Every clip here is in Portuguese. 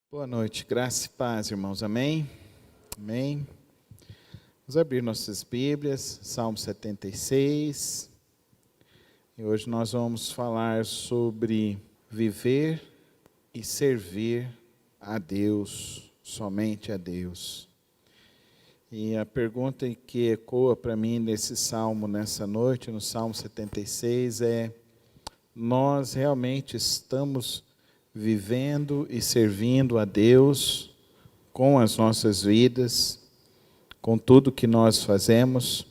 Boa noite, graça e paz, irmãos, amém? Amém. Vamos abrir nossas Bíblias, Salmo 76. E hoje nós vamos falar sobre viver e servir a Deus, somente a Deus. E a pergunta que ecoa para mim nesse salmo, nessa noite, no Salmo 76, é: nós realmente estamos vivendo e servindo a Deus com as nossas vidas, com tudo que nós fazemos?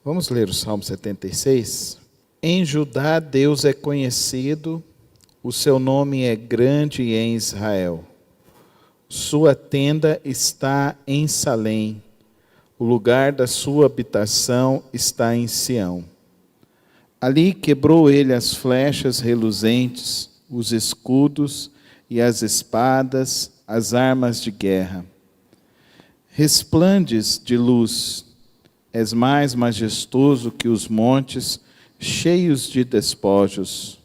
Vamos ler o Salmo 76? Em Judá Deus é conhecido, o seu nome é grande em Israel. Sua tenda está em Salém, o lugar da sua habitação está em Sião. Ali quebrou ele as flechas reluzentes, os escudos e as espadas, as armas de guerra. Resplandes de luz, és mais majestoso que os montes, cheios de despojos.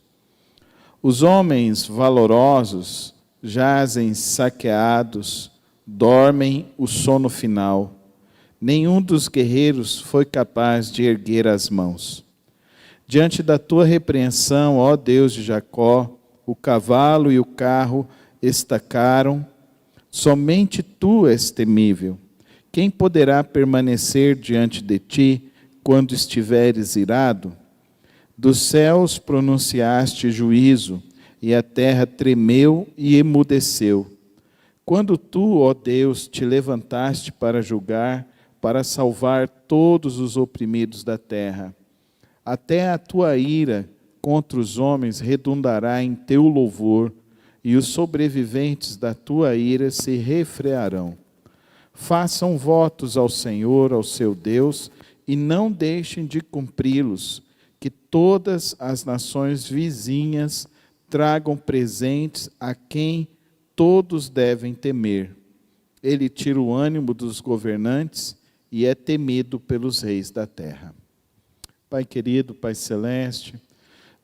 Os homens valorosos jazem saqueados, dormem o sono final. Nenhum dos guerreiros foi capaz de erguer as mãos. Diante da tua repreensão, ó Deus de Jacó, o cavalo e o carro estacaram. Somente tu és temível. Quem poderá permanecer diante de ti quando estiveres irado? Dos céus pronunciaste juízo, e a terra tremeu e emudeceu. Quando tu, ó Deus, te levantaste para julgar, para salvar todos os oprimidos da terra, até a tua ira contra os homens redundará em teu louvor, e os sobreviventes da tua ira se refrearão. Façam votos ao Senhor, ao seu Deus, e não deixem de cumpri-los, que todas as nações vizinhas tragam presentes a quem todos devem temer. Ele tira o ânimo dos governantes e é temido pelos reis da terra. Pai querido, Pai celeste,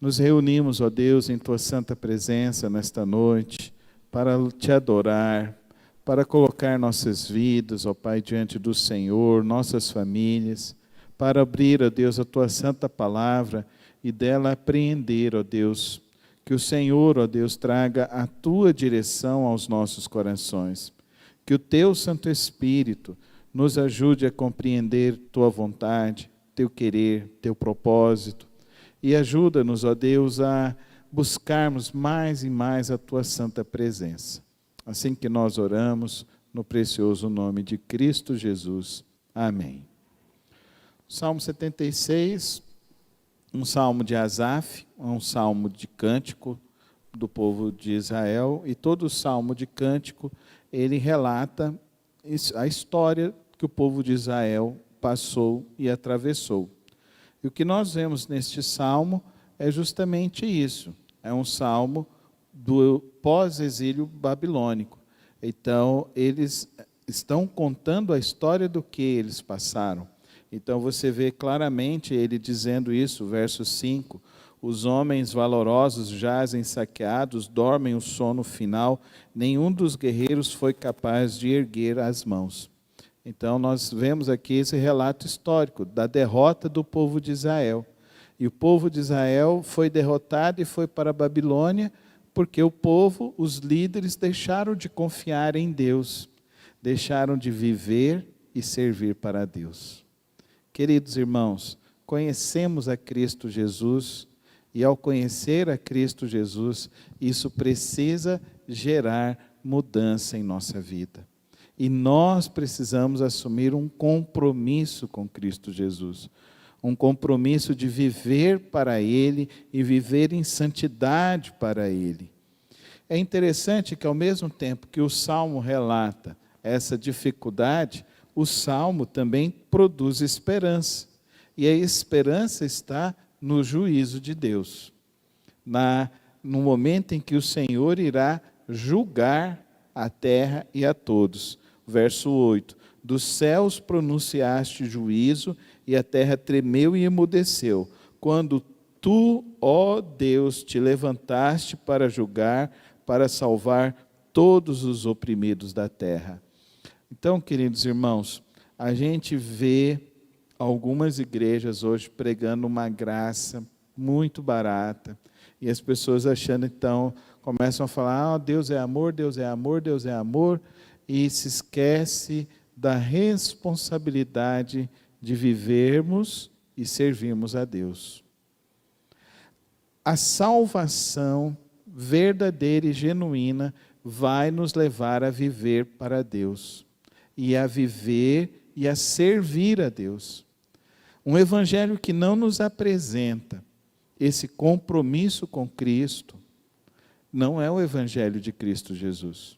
nos reunimos, ó Deus, em tua santa presença nesta noite, para te adorar, para colocar nossas vidas, ó Pai, diante do Senhor, nossas famílias, para abrir, ó Deus, a tua santa palavra e dela apreender, ó Deus, que o Senhor, ó Deus, traga a tua direção aos nossos corações, que o teu Santo Espírito nos ajude a compreender tua vontade, teu querer, teu propósito, e ajuda-nos, ó Deus, a buscarmos mais e mais a tua santa presença. Assim que nós oramos, no precioso nome de Cristo Jesus. Amém. Salmo 76, um salmo de Asaf, um salmo de cântico do povo de Israel, e todo o salmo de cântico, ele relata a história que o povo de Israel passou e atravessou. E o que nós vemos neste salmo é justamente isso. É um salmo do pós-exílio babilônico. Então, eles estão contando a história do que eles passaram. Então, você vê claramente ele dizendo isso, verso 5. Os homens valorosos jazem saqueados, dormem o sono final. Nenhum dos guerreiros foi capaz de erguer as mãos. Então, nós vemos aqui esse relato histórico da derrota do povo de Israel. E o povo de Israel foi derrotado e foi para a Babilônia, porque o povo, os líderes, deixaram de confiar em Deus, deixaram de viver e servir para Deus. Queridos irmãos, conhecemos a Cristo Jesus, e ao conhecer a Cristo Jesus, isso precisa gerar mudança em nossa vida. E nós precisamos assumir um compromisso com Cristo Jesus. Um compromisso de viver para Ele e viver em santidade para Ele. É interessante que, ao mesmo tempo que o Salmo relata essa dificuldade, o Salmo também produz esperança. E a esperança está no juízo de Deus. No momento em que o Senhor irá julgar a terra e a todos. Verso 8, dos céus pronunciaste juízo, e a terra tremeu e emudeceu, quando tu, ó Deus, te levantaste para julgar, para salvar todos os oprimidos da terra. Então, queridos irmãos, a gente vê algumas igrejas hoje pregando uma graça muito barata, e as pessoas achando, então, começam a falar, Deus é amor, Deus é amor, Deus é amor, e se esquece da responsabilidade de vivermos e servirmos a Deus. A salvação verdadeira e genuína vai nos levar a viver para Deus, e a viver e a servir a Deus. Um evangelho que não nos apresenta esse compromisso com Cristo, não é o evangelho de Cristo Jesus.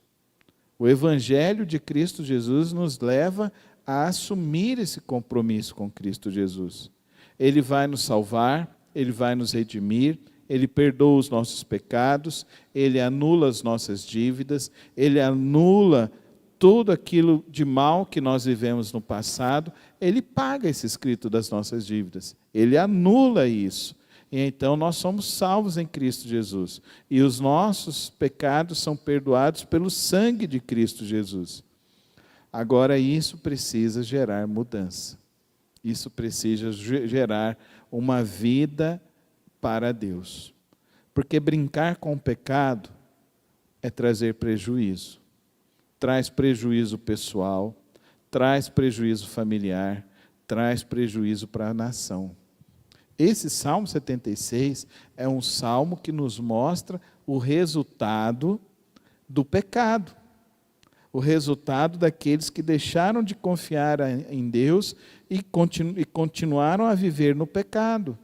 O evangelho de Cristo Jesus nos leva a assumir esse compromisso com Cristo Jesus. Ele vai nos salvar, Ele vai nos redimir, Ele perdoa os nossos pecados, Ele anula as nossas dívidas, Ele anula tudo aquilo de mal que nós vivemos no passado, Ele paga esse escrito das nossas dívidas, Ele anula isso. E então nós somos salvos em Cristo Jesus. E os nossos pecados são perdoados pelo sangue de Cristo Jesus. Agora isso precisa gerar mudança. Isso precisa gerar uma vida para Deus. Porque brincar com o pecado é trazer prejuízo. Traz prejuízo pessoal, traz prejuízo familiar, traz prejuízo para a nação. Esse Salmo 76 é um salmo que nos mostra o resultado do pecado. O resultado daqueles que deixaram de confiar em Deus e continuaram a viver no pecado.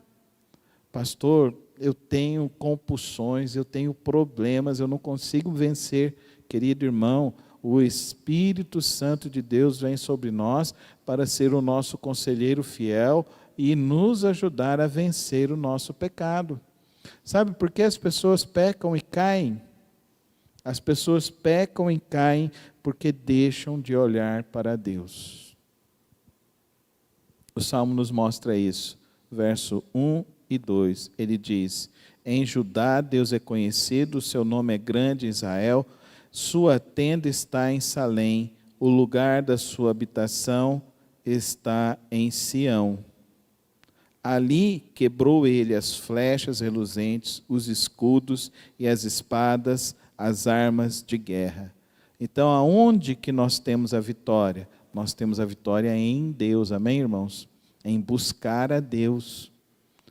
Pastor, eu tenho compulsões, eu tenho problemas, eu não consigo vencer. Querido irmão, o Espírito Santo de Deus vem sobre nós para ser o nosso conselheiro fiel e nos ajudar a vencer o nosso pecado. Sabe por que as pessoas pecam e caem? As pessoas pecam e caem porque deixam de olhar para Deus. O Salmo nos mostra isso. Verso 1 e 2, ele diz, em Judá Deus é conhecido, seu nome é grande em Israel, sua tenda está em Salém, o lugar da sua habitação está em Sião. Ali quebrou ele as flechas reluzentes, os escudos e as espadas, as armas de guerra. Então, aonde que nós temos a vitória? Nós temos a vitória em Deus, amém, irmãos? Em buscar a Deus.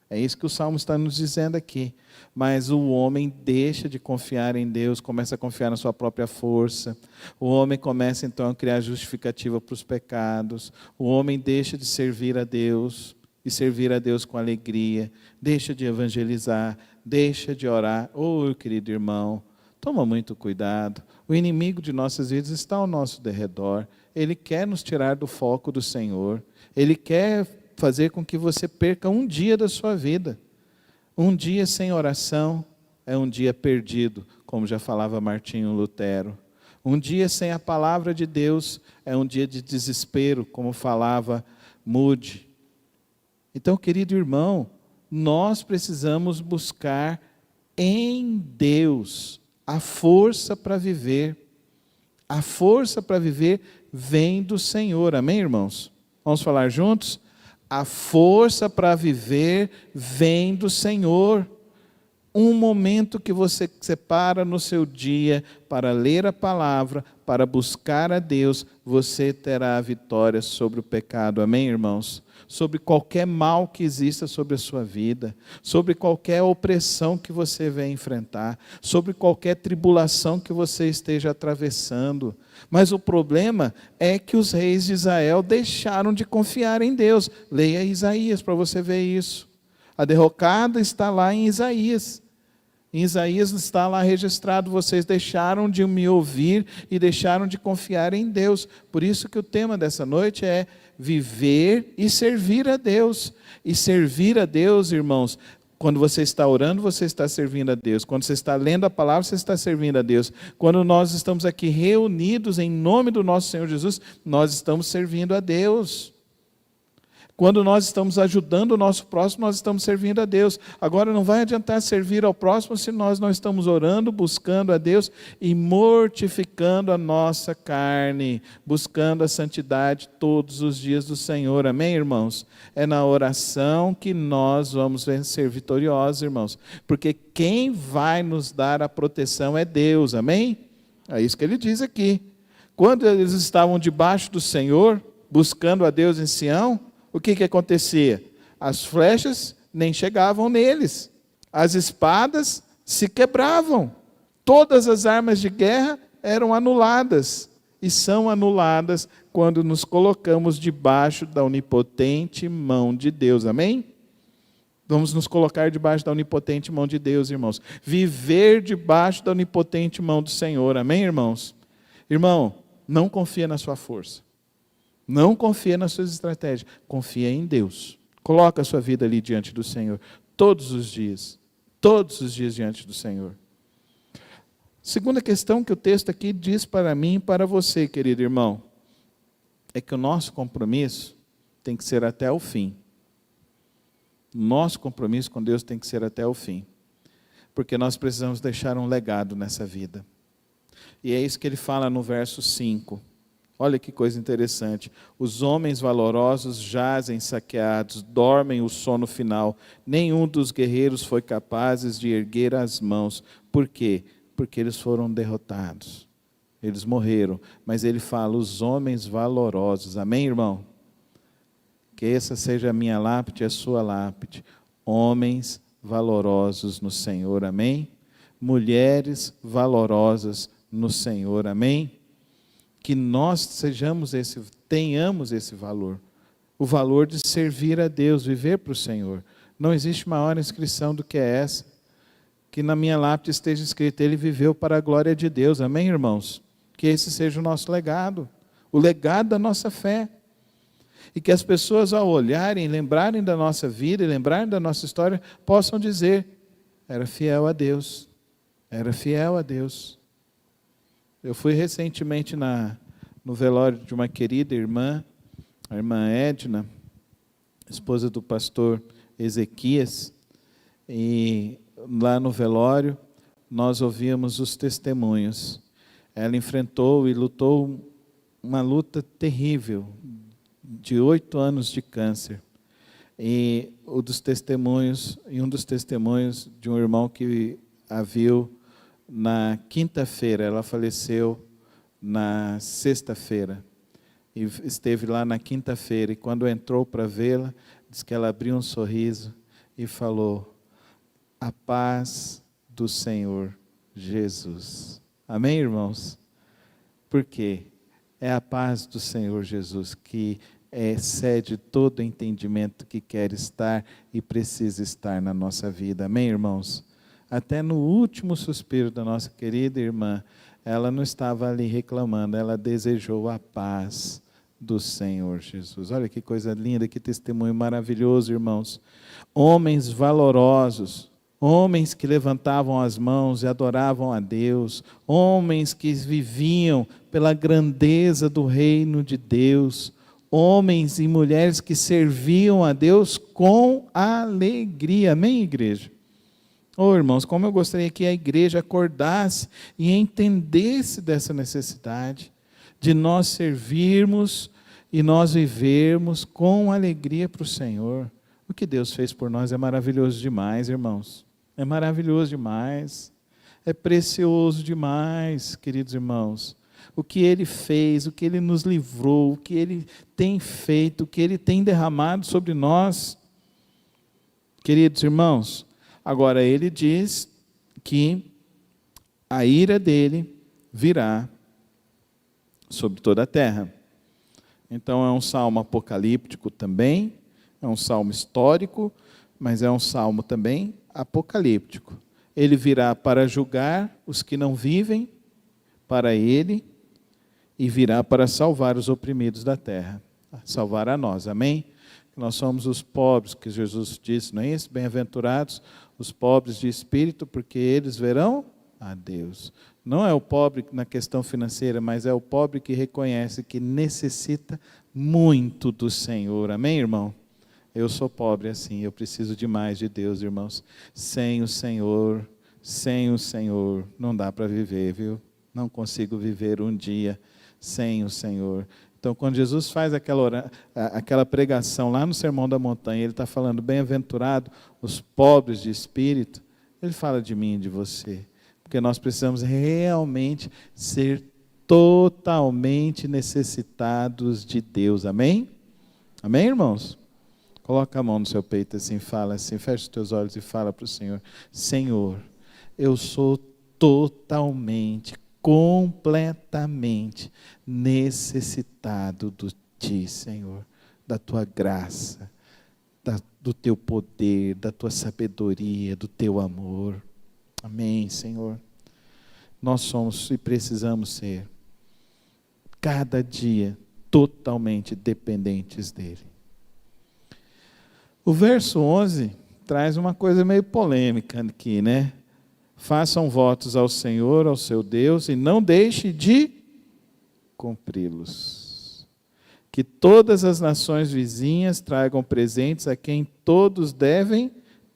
É isso que o Salmo está nos dizendo aqui. Mas o homem deixa de confiar em Deus, começa a confiar na sua própria força. O homem começa então a criar justificativa para os pecados. O homem deixa de servir a Deus. E servir a Deus com alegria, deixa de evangelizar, deixa de orar. Querido irmão, toma muito cuidado. O inimigo de nossas vidas está ao nosso derredor. Ele quer nos tirar do foco do Senhor. Ele quer fazer com que você perca um dia da sua vida. Um dia sem oração é um dia perdido, como já falava Martinho Lutero. Um dia sem a palavra de Deus é um dia de desespero, como falava Moody. Então, querido irmão, nós precisamos buscar em Deus a força para viver. A força para viver vem do Senhor, amém, irmãos? Vamos falar juntos? A força para viver vem do Senhor. Um momento que você separa no seu dia para ler a palavra, para buscar a Deus, você terá a vitória sobre o pecado, amém, irmãos? Sobre qualquer mal que exista sobre a sua vida, sobre qualquer opressão que você venha enfrentar, sobre qualquer tribulação que você esteja atravessando. Mas o problema é que os reis de Israel deixaram de confiar em Deus. Leia Isaías para você ver isso. A derrocada está lá em Isaías. Em Isaías está lá registrado, vocês deixaram de me ouvir e deixaram de confiar em Deus. Por isso que o tema dessa noite é viver e servir a Deus. E servir a Deus, irmãos, quando você está orando, você está servindo a Deus. Quando você está lendo a palavra, você está servindo a Deus. Quando nós estamos aqui reunidos em nome do nosso Senhor Jesus, nós estamos servindo a Deus. Quando nós estamos ajudando o nosso próximo, nós estamos servindo a Deus. Agora, não vai adiantar servir ao próximo se nós não estamos orando, buscando a Deus e mortificando a nossa carne, buscando a santidade todos os dias do Senhor. Amém, irmãos? É na oração que nós vamos ser vitoriosos, irmãos. Porque quem vai nos dar a proteção é Deus. Amém? É isso que ele diz aqui. Quando eles estavam debaixo do Senhor, buscando a Deus em Sião, o que acontecia? As flechas nem chegavam neles. As espadas se quebravam. Todas as armas de guerra eram anuladas. E são anuladas quando nos colocamos debaixo da onipotente mão de Deus. Amém? Vamos nos colocar debaixo da onipotente mão de Deus, irmãos. Viver debaixo da onipotente mão do Senhor. Amém, irmãos? Irmão, não confia na sua força. Não confia nas suas estratégias. Confia em Deus. Coloca a sua vida ali diante do Senhor. Todos os dias. Todos os dias diante do Senhor. Segunda questão que o texto aqui diz para mim e para você, querido irmão, é que o nosso compromisso tem que ser até o fim. Nosso compromisso com Deus tem que ser até o fim. Porque nós precisamos deixar um legado nessa vida. E é isso que ele fala no verso 5. Olha que coisa interessante. Os homens valorosos jazem saqueados, dormem o sono final. Nenhum dos guerreiros foi capaz de erguer as mãos. Por quê? Porque eles foram derrotados. Eles morreram. Mas ele fala, os homens valorosos. Amém, irmão? Que essa seja a minha lápide e a sua lápide. Homens valorosos no Senhor. Amém? Mulheres valorosas no Senhor. Amém? Que nós tenhamos esse valor. O valor de servir a Deus, viver para o Senhor. Não existe maior inscrição do que essa. Que na minha lápide esteja escrito, ele viveu para a glória de Deus. Amém, irmãos? Que esse seja o nosso legado. O legado da nossa fé. E que as pessoas, ao olharem, lembrarem da nossa vida e lembrarem da nossa história, possam dizer, era fiel a Deus. Era fiel a Deus. Eu fui recentemente no velório de uma querida irmã, a irmã Edna, esposa do pastor Ezequias, e lá no velório nós ouvíamos os testemunhos. Ela enfrentou e lutou uma luta terrível, de 8 anos de câncer. E um dos testemunhos de um irmão que a viu na quinta-feira, ela faleceu na sexta-feira, e esteve lá na quinta-feira, e quando entrou para vê-la, diz que ela abriu um sorriso e falou, a paz do Senhor Jesus. Amém, irmãos? Por quê? É a paz do Senhor Jesus que excede todo entendimento que quer estar e precisa estar na nossa vida. Amém, irmãos? Até no último suspiro da nossa querida irmã, ela não estava ali reclamando, ela desejou a paz do Senhor Jesus. Olha que coisa linda, que testemunho maravilhoso, irmãos. Homens valorosos, homens que levantavam as mãos e adoravam a Deus, homens que viviam pela grandeza do reino de Deus, homens e mulheres que serviam a Deus com alegria. Amém, igreja? Oh, irmãos, como eu gostaria que a igreja acordasse e entendesse dessa necessidade de nós servirmos e nós vivermos com alegria para o Senhor. O que Deus fez por nós é maravilhoso demais, irmãos. É maravilhoso demais. É precioso demais, queridos irmãos. O que Ele fez, o que Ele nos livrou, o que Ele tem feito, o que Ele tem derramado sobre nós. Queridos irmãos, agora Ele diz que a ira dele virá sobre toda a terra. Então é um salmo apocalíptico também, é um salmo histórico, mas é um salmo também apocalíptico. Ele virá para julgar os que não vivem para Ele e virá para salvar os oprimidos da terra, salvar a nós, amém? Nós somos os pobres, que Jesus disse, não é isso? Bem-aventurados os pobres de espírito, porque eles verão a Deus. Não é o pobre na questão financeira, mas é o pobre que reconhece que necessita muito do Senhor. Amém, irmão? Eu sou pobre assim, eu preciso de mais de Deus, irmãos. Sem o Senhor, não dá para viver, viu? Não consigo viver um dia sem o Senhor. Então, quando Jesus faz aquela pregação lá no Sermão da Montanha, ele está falando, bem-aventurado os pobres de espírito, ele fala de mim e de você. Porque nós precisamos realmente ser totalmente necessitados de Deus. Amém? Amém, irmãos? Coloca a mão no seu peito assim, fala assim, fecha os teus olhos e fala para o Senhor, Senhor, eu sou totalmente, completamente necessitado de Ti, Senhor, da Tua graça, do Teu poder, da Tua sabedoria, do Teu amor. Amém, Senhor. Nós somos e precisamos ser, cada dia, totalmente dependentes dEle. O verso 11 traz uma coisa meio polêmica aqui, né? Façam votos ao Senhor, ao seu Deus, e não deixe de cumpri-los. Que todas as nações vizinhas tragam presentes a quem todos devem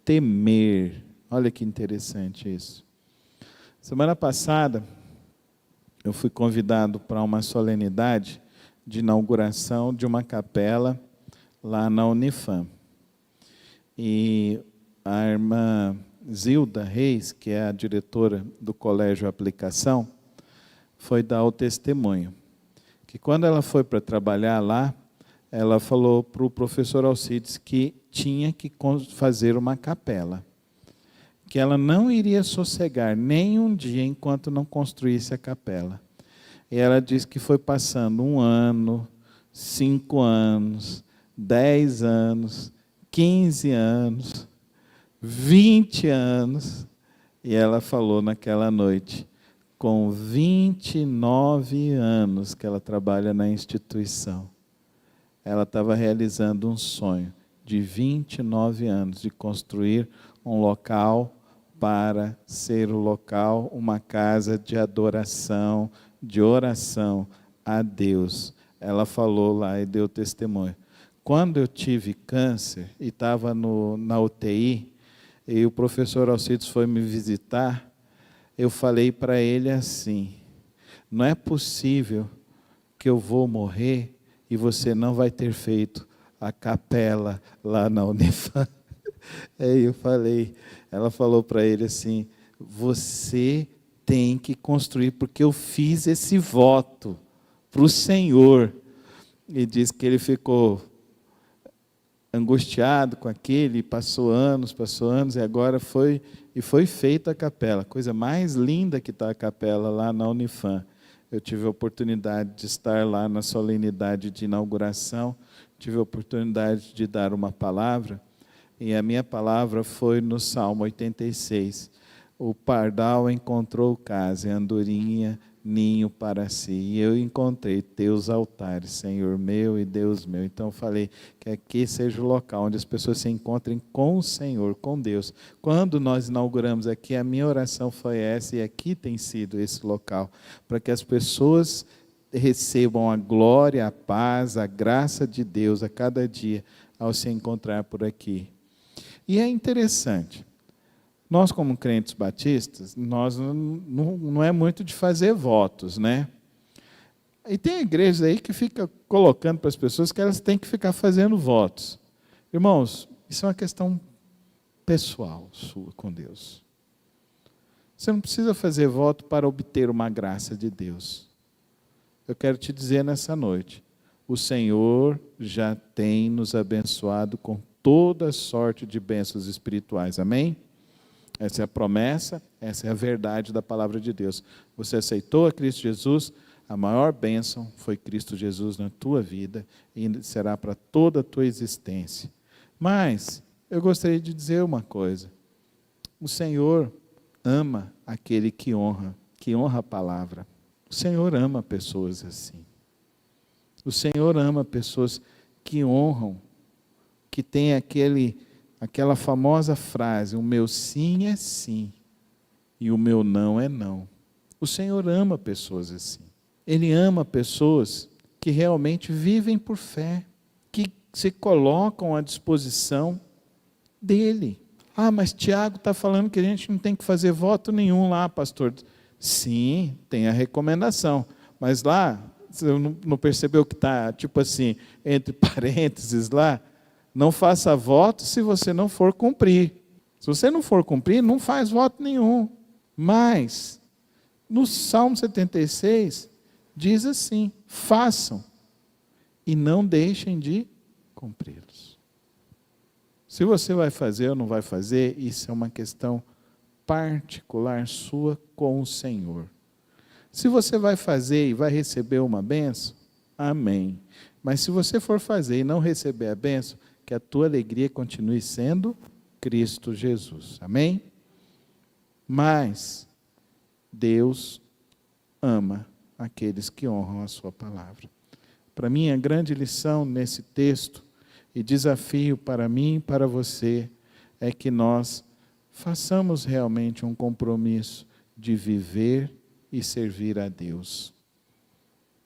temer. Olha que interessante isso. Semana passada, eu fui convidado para uma solenidade de inauguração de uma capela lá na Unifam. E a irmã Zilda Reis, que é a diretora do Colégio Aplicação, foi dar o testemunho. Que quando ela foi para trabalhar lá, ela falou para o professor Alcides que tinha que fazer uma capela. Que ela não iria sossegar nem um dia enquanto não construísse a capela. E ela disse que foi passando 1 ano, 5 anos, 10 anos, 15 anos, 20 anos, e ela falou naquela noite, com 29 anos que ela trabalha na instituição, ela estava realizando um sonho de 29 anos, de construir um local para ser o local, uma casa de adoração, de oração a Deus. Ela falou lá e deu testemunho. Quando eu tive câncer e estava na UTI, e o professor Alcides foi me visitar, eu falei para ele assim, não é possível que eu vou morrer e você não vai ter feito a capela lá na Unifam. Aí eu falei, ela falou para ele assim, você tem que construir, porque eu fiz esse voto para o Senhor. E disse que ele ficou angustiado com aquele, passou anos, e agora foi feita a capela. Coisa mais linda que está a capela lá na Unifam. Eu tive a oportunidade de estar lá na solenidade de inauguração, tive a oportunidade de dar uma palavra, e a minha palavra foi no Salmo 86. O pardal encontrou casa, e a andorinha ninho para si. E eu encontrei teus altares, Senhor meu e Deus meu. Então eu falei que aqui seja o local onde as pessoas se encontrem com o Senhor, com Deus. Quando nós inauguramos aqui, a minha oração foi essa, e aqui tem sido esse local, para que as pessoas recebam a glória, a paz, a graça de Deus a cada dia, ao se encontrar por aqui. E é interessante, nós como crentes batistas, nós não é muito de fazer votos, né? E tem igrejas aí que fica colocando para as pessoas que elas têm que ficar fazendo votos. Irmãos, isso é uma questão pessoal sua com Deus. Você não precisa fazer voto para obter uma graça de Deus. Eu quero te dizer nessa noite, o Senhor já tem nos abençoado com toda sorte de bênçãos espirituais, amém? Essa é a promessa, essa é a verdade da palavra de Deus. Você aceitou a Cristo Jesus, a maior bênção foi Cristo Jesus na tua vida e será para toda a tua existência. Mas eu gostaria de dizer uma coisa. O Senhor ama aquele que honra a palavra. O Senhor ama pessoas assim. O Senhor ama pessoas que honram, que têm aquela famosa frase, o meu sim é sim e o meu não é não. O Senhor ama pessoas assim. Ele ama pessoas que realmente vivem por fé, que se colocam à disposição dele. Ah, mas Tiago está falando que a gente não tem que fazer voto nenhum lá, pastor. Sim, tem a recomendação, mas lá, você não percebeu que está, tipo assim, entre parênteses lá, não faça voto se você não for cumprir. Se você não for cumprir, não faz voto nenhum. Mas, no Salmo 76, diz assim, façam e não deixem de cumpri-los. Se você vai fazer ou não vai fazer, isso é uma questão particular sua com o Senhor. Se você vai fazer e vai receber uma bênção, amém. Mas se você for fazer e não receber a bênção, que a tua alegria continue sendo Cristo Jesus. Amém? Mas Deus ama aqueles que honram a sua palavra. Para mim, a grande lição nesse texto e desafio para mim e para você é que nós façamos realmente um compromisso de viver e servir a Deus.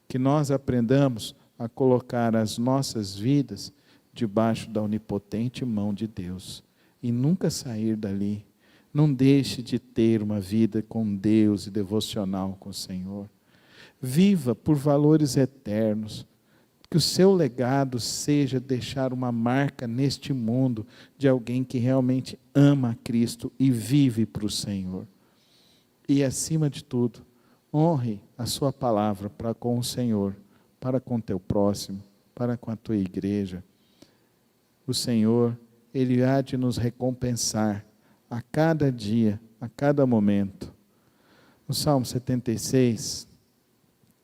Que nós aprendamos a colocar as nossas vidas debaixo da onipotente mão de Deus e nunca sair dali. Não deixe de ter uma vida com Deus e devocional com o Senhor. Viva por valores eternos. Que o seu legado seja deixar uma marca neste mundo de alguém que realmente ama a Cristo e vive para o Senhor. E, acima de tudo, honre a sua palavra para com o Senhor, para com o teu próximo, para com a tua igreja. O Senhor, Ele há de nos recompensar a cada dia, a cada momento. O Salmo 76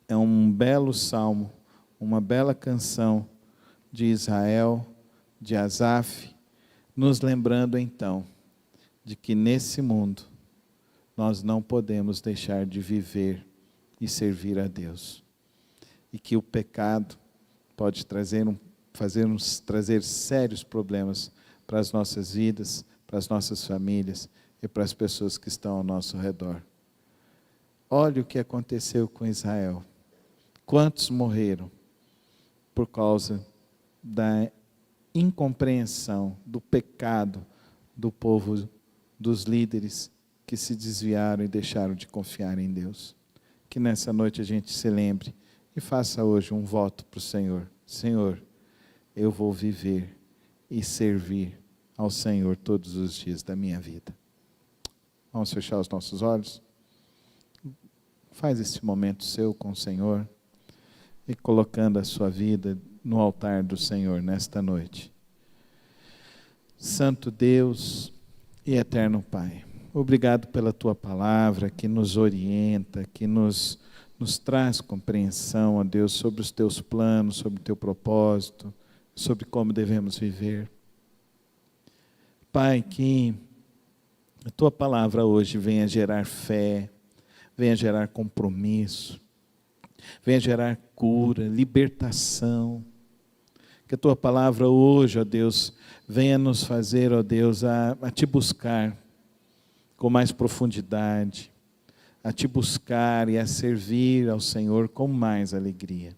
é um belo salmo, uma bela canção de Israel, de Asaf, nos lembrando então de que nesse mundo nós não podemos deixar de viver e servir a Deus. E que o pecado pode fazer-nos trazer sérios problemas para as nossas vidas, para as nossas famílias e para as pessoas que estão ao nosso redor. Olha o que aconteceu com Israel. Quantos morreram por causa da incompreensão, do pecado do povo, dos líderes que se desviaram e deixaram de confiar em Deus. Que nessa noite a gente se lembre e faça hoje um voto para o Senhor. Senhor, eu vou viver e servir ao Senhor todos os dias da minha vida. Vamos fechar os nossos olhos? Faz esse momento seu com o Senhor e colocando a sua vida no altar do Senhor nesta noite. Santo Deus e eterno Pai, obrigado pela Tua palavra que nos orienta, que nos traz compreensão, ó Deus, sobre os Teus planos, sobre o Teu propósito, sobre como devemos viver. Pai, que a Tua palavra hoje venha gerar fé, venha gerar compromisso, venha gerar cura, libertação. Que a Tua palavra hoje, ó Deus, venha nos fazer, ó Deus, a Te buscar com mais profundidade, a Te buscar e a servir ao Senhor com mais alegria.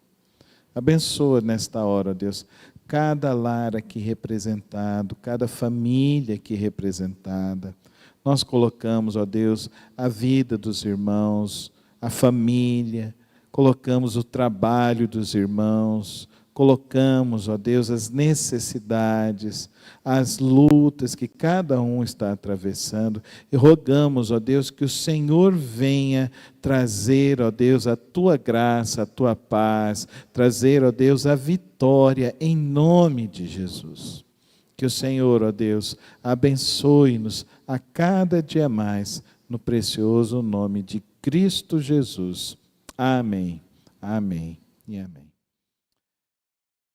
Abençoa nesta hora, ó Deus, cada lar aqui representado, cada família aqui representada. Nós colocamos, ó Deus, a vida dos irmãos, a família, colocamos o trabalho dos irmãos, colocamos, ó Deus, as necessidades, as lutas que cada um está atravessando e rogamos, ó Deus, que o Senhor venha trazer, ó Deus, a Tua graça, a Tua paz, trazer, ó Deus, a vitória em nome de Jesus. Que o Senhor, ó Deus, abençoe-nos a cada dia mais no precioso nome de Cristo Jesus. Amém, amém e amém.